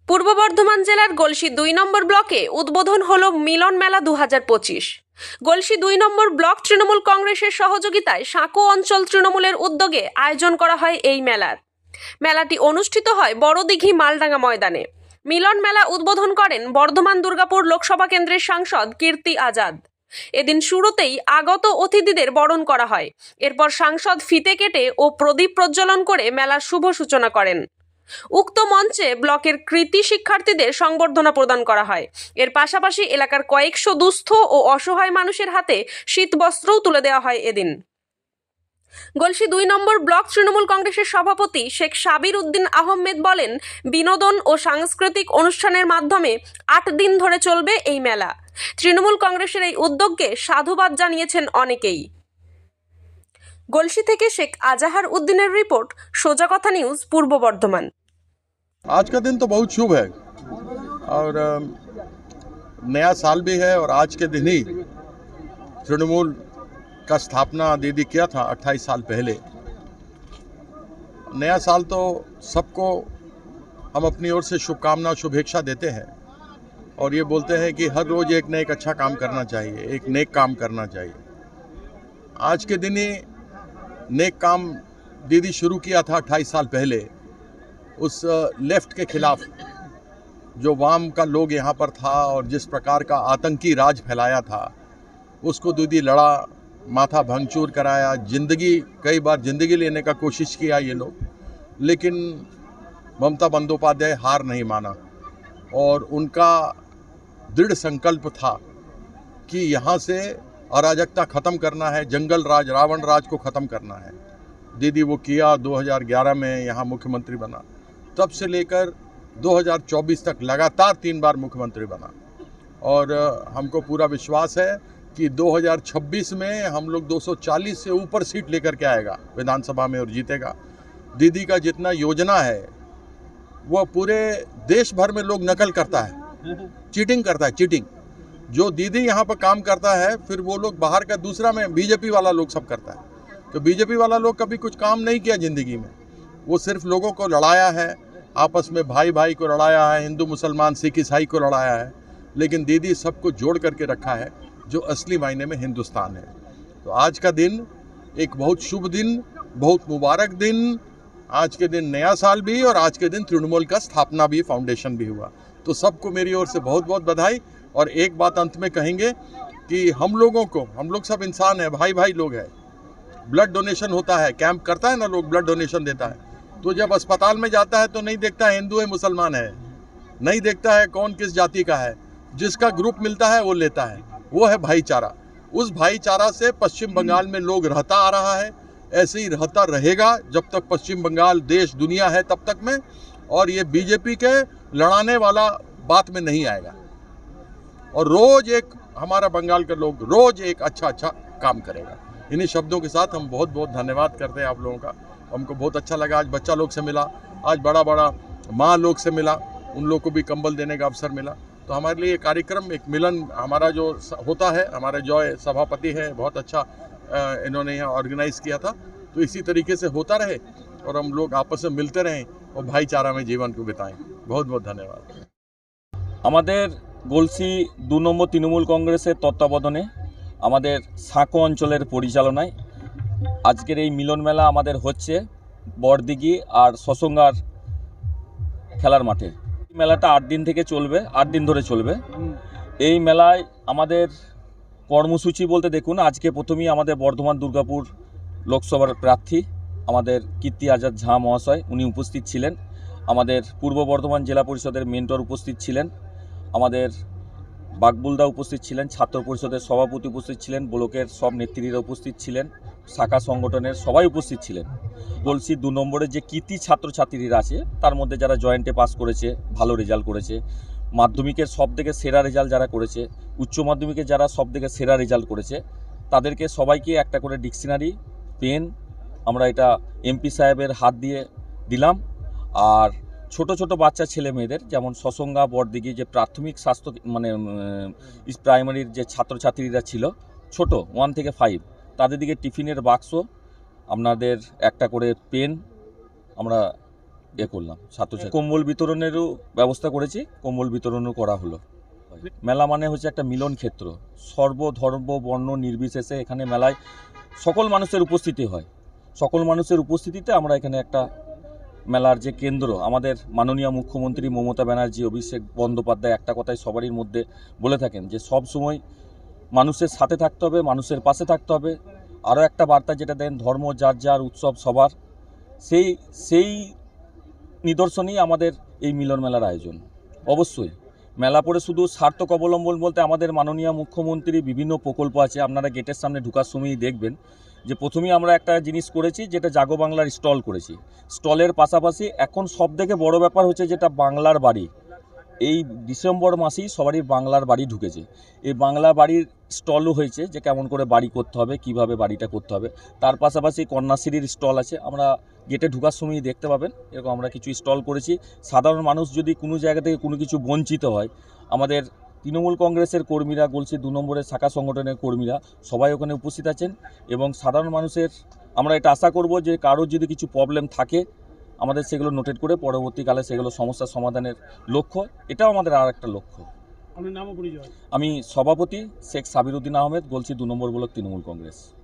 পূর্ব বর্ধমান জেলার গলসি ২ নম্বর ব্লকে উদ্বোধন হলো মিলন মেলা ২০২৫। গলসি ২ নম্বর ব্লক তৃণমূল কংগ্রেসের সহযোগিতায় সাঁকো অঞ্চল তৃণমূলের উদ্যোগে আয়োজন করা হয় এই মেলার। মেলাটি অনুষ্ঠিত হয় বড়দিঘি মালডাঙ্গা ময়দানে। মিলন মেলা উদ্বোধন করেন বর্ধমান দুর্গাপুর লোকসভা কেন্দ্রের সাংসদ কীর্তি আজাদ। এদিন শুরুতেই আগত অতিথিদের বরণ করা হয়। এরপর সাংসদ ফিতে কেটে ও প্রদীপ প্রজ্বলন করে মেলার শুভ সূচনা করেন। উক্ত মঞ্চে ব্লকের কৃতি শিক্ষার্থীদের সংবর্ধনা প্রদান করা হয়। এর পাশাপাশি এলাকার কয়েকশো দুস্থ ও অসহায় মানুষের হাতে শীতবস্ত্রও তুলে দেওয়া হয় এদিন। গলসি ২ নম্বর ব্লক তৃণমূল কংগ্রেসের সভাপতি শেখ সাবির উদ্দিন আহমেদ বলেন, বিনোদন ও সাংস্কৃতিক অনুষ্ঠানের মাধ্যমে ৮ দিন ধরে চলবে এই মেলা। তৃণমূল কংগ্রেসের এই উদ্যোগকে সাধুবাদ জানিয়েছেন অনেকেই। গলসি থেকে শেখ আজাহার উদ্দিনের রিপোর্ট, সোজা কথা নিউজ, পূর্ব বর্ধমান। आज का दिन तो बहुत शुभ है और नया साल भी है और आज के दिन ही तृणमूल का स्थापना दीदी किया था 28 साल पहले। नया साल तो सबको हम अपनी ओर से शुभकामना शुभेच्छा देते हैं और ये बोलते हैं कि हर रोज़ एक न एक अच्छा काम करना चाहिए, एक नेक काम करना चाहिए। आज के दिन ही नेक काम दीदी शुरू किया था 28 साल पहले। उस लेफ्ट के खिलाफ जो वाम का लोग यहाँ पर था और जिस प्रकार का आतंकी राज फैलाया था, उसको दीदी लड़ा, माथा भंगचूर कराया, कई बार जिंदगी लेने का कोशिश किया ये लोग, लेकिन ममता बंदोपाध्याय हार नहीं माना और उनका दृढ़ संकल्प था कि यहाँ से अराजकता ख़त्म करना है, जंगल राज, रावण राज को ख़त्म करना है। दीदी वो किया। 2011 में यहाँ मुख्यमंत्री बना। तब से लेकर 2024 तक लगातार 3 बार मुख्यमंत्री बना और हमको पूरा विश्वास है कि 2026 में हम लोग 240 से ऊपर सीट लेकर के आएगा विधानसभा में और जीतेगा। दीदी का जितना योजना है वो पूरे देश भर में लोग नकल करता है, चीटिंग करता है, चीटिंग। जो दीदी यहाँ पर काम करता है फिर वो लोग बाहर का दूसरा में बीजेपी वाला लोग सब करता है। तो बीजेपी वाला लोग कभी कुछ काम नहीं किया ज़िंदगी में, वो सिर्फ लोगों को लड़ाया है, आपस में भाई भाई को लड़ाया है, हिंदू मुसलमान सिख ईसाई को लड़ाया है, लेकिन दीदी सबको जोड़ करके रखा है जो असली मायने में हिंदुस्तान है। तो आज का दिन एक बहुत शुभ दिन, बहुत मुबारक दिन। आज के दिन नया साल भी और आज के दिन तृणमूल का स्थापना भी, फाउंडेशन भी हुआ। तो सबको मेरी ओर से बहुत बहुत बधाई। और एक बात अंत में कहेंगे कि हम लोग सब इंसान हैं, भाई भाई लोग हैं। ब्लड डोनेशन होता है, कैंप करता है ना, लोग ब्लड डोनेशन देता है, तो जब अस्पताल में जाता है तो नहीं देखता है हिंदू है मुसलमान है, नहीं देखता है कौन किस जाति का है, जिसका ग्रुप मिलता है वो लेता है। वो है भाईचारा। उस भाईचारा से पश्चिम बंगाल में लोग रहता आ रहा है, ऐसे ही रहता रहेगा जब तक पश्चिम बंगाल देश दुनिया है तब तक में। और ये बीजेपी के लड़ाने वाला बात में नहीं आएगा और रोज़ एक हमारा बंगाल के लोग रोज़ एक अच्छा काम करेगा। इन्हीं शब्दों के साथ हम बहुत बहुत धन्यवाद करते हैं आप लोगों का। हमको बहुत अच्छा लगा, आज बच्चा लोग से मिला, आज बड़ा माँ लोग से मिला, उन लोग को भी कंबल देने का अवसर मिला। तो हमारे लिए ये कार्यक्रम एक मिलन हमारा जो होता है, हमारे जो सभापति हैं बहुत अच्छा इन्होंने यहाँ ऑर्गेनाइज़ किया था। तो इसी तरीके से होता रहे और हम लोग आपस में मिलते रहें और भाईचारा में जीवन को बिताएं। बहुत बहुत धन्यवाद। আমাদের গলসি ২ নম্বর তৃণমূল কংগ্রেসের তত্ত্বাবধানে আমাদের সাঁকো অঞ্চলের পরিচালনায় আজকের এই মিলন মেলা আমাদের হচ্ছে বড়দিঘি আর সসঙ্গার খেলার মাঠে। এই মেলাটা ৮ দিন থেকে চলবে, ৮ দিন ধরে চলবে। এই মেলায় আমাদের কর্মসূচি বলতে দেখুন, আজকে প্রথমেই আমাদের বর্ধমান দুর্গাপুর লোকসভার প্রার্থী আমাদের কীর্তি আজাদ ঝা মহাশয় উনি উপস্থিত ছিলেন। আমাদের পূর্ব বর্ধমান জেলা পরিষদের মেন্টর উপস্থিত ছিলেন, আমাদের বাকবুলদা উপস্থিত ছিলেন, ছাত্র পরিষদের সভাপতি উপস্থিত ছিলেন, ব্লকের সব নেতৃত্বরা উপস্থিত ছিলেন, শাখা সংগঠনের সবাই উপস্থিত ছিলেন। গলসি ২ নম্বরের যে কৃতি ছাত্রছাত্রীরা আছে তার মধ্যে যারা জয়েন্টে পাস করেছে, ভালো রেজাল্ট করেছে, মাধ্যমিকের সবথেকে সেরা রেজাল্ট যারা করেছে, উচ্চ মাধ্যমিকে যারা সবথেকে সেরা রেজাল্ট করেছে, তাদেরকে সবাইকে একটা করে ডিকশনারি, পেন আমরা এটা এমপি সাহেবের হাত দিয়ে দিলাম। আর ছোট ছোট বাচ্চা ছেলে মেয়েদের যেমন সসঙ্গা বড়দিঘি যে প্রাথমিক স্বাস্থ্য প্রাইমারির যে ছাত্রছাত্রীরা ছিল ছোট 1 থেকে 5, তাদের দিকে টিফিনের বাক্স, আপনাদের একটা করে পেন আমরা করলাম ছাত্রছাত্রী কম্বল বিতরণেরও ব্যবস্থা করেছি, কম্বল বিতরণও করা হলো। মেলা মানে হচ্ছে একটা মিলন ক্ষেত্র, সর্বধর্ম বর্ণ নির্বিশেষে এখানে মেলায় সকল মানুষের উপস্থিতি হয়। সকল মানুষের উপস্থিতিতে আমরা এখানে একটা মেলার যে কেন্দ্র, আমাদের মাননীয় মুখ্যমন্ত্রী মমতা ব্যানার্জি, অভিষেক বন্দ্যোপাধ্যায় একটা কথাই সবারই মধ্যে বলে থাকেন যে সব সময় মানুষের সাথে থাকতে হবে, মানুষের পাশে থাকতে হবে। আরও একটা বার্তা যেটা দেন, ধর্ম যার যার, উৎসব সবার, সেই নিদর্শনই আমাদের এই মিলন মেলার আয়োজন। অবশ্যই মেলা পরে শুধু সার্থক অবলম্বন বলতে আমাদের মাননীয় মুখ্যমন্ত্রী বিভিন্ন প্রকল্প আছে। আপনারা গেটের সামনে ঢোকার সময়ই দেখবেন যে প্রথমেই আমরা একটা জিনিস করেছি, যেটা জাগো বাংলার স্টল করেছি। স্টলের পাশাপাশি এখন সবথেকে বড় ব্যাপার হচ্ছে যেটা বাংলার বাড়ি। এই ডিসেম্বর মাসেই সবারই বাংলার বাড়ি ঢুকেছে। এই বাংলা বাড়ির স্টলও হয়েছে, যে কেমন করে বাড়ি করতে হবে, কিভাবে বাড়িটা করতে হবে। তার পাশাপাশি কন্যাশ্রীর স্টল আছে, আমরা গেটে ঢোকার সময়ই দেখতে পাবেন। এরকম আমরা কিছু স্টল করেছি। সাধারণ মানুষ যদি কোনো জায়গা থেকে কোনো কিছু বঞ্চিত হয়, আমাদের তৃণমূল কংগ্রেসের কর্মীরা, গলসি 2 নম্বরের শাখা সংগঠনের কর্মীরা সবাই ওখানে উপস্থিত আছেন। এবং সাধারণ মানুষের আমরা এটা আশা করব যে কারোর যদি কিছু প্রবলেম থাকে, আমাদের সেগুলো নোটেট করে পরবর্তীকালে সেগুলো সমস্যার সমাধানের লক্ষ্য, এটাও আমাদের আর একটা লক্ষ্য। আপনার নাম ও পরিচয়? আমি সভাপতি শেখ সাবির উদ্দিন আহমেদ, গলসি 2 নম্বর ব্লক তৃণমূল কংগ্রেস।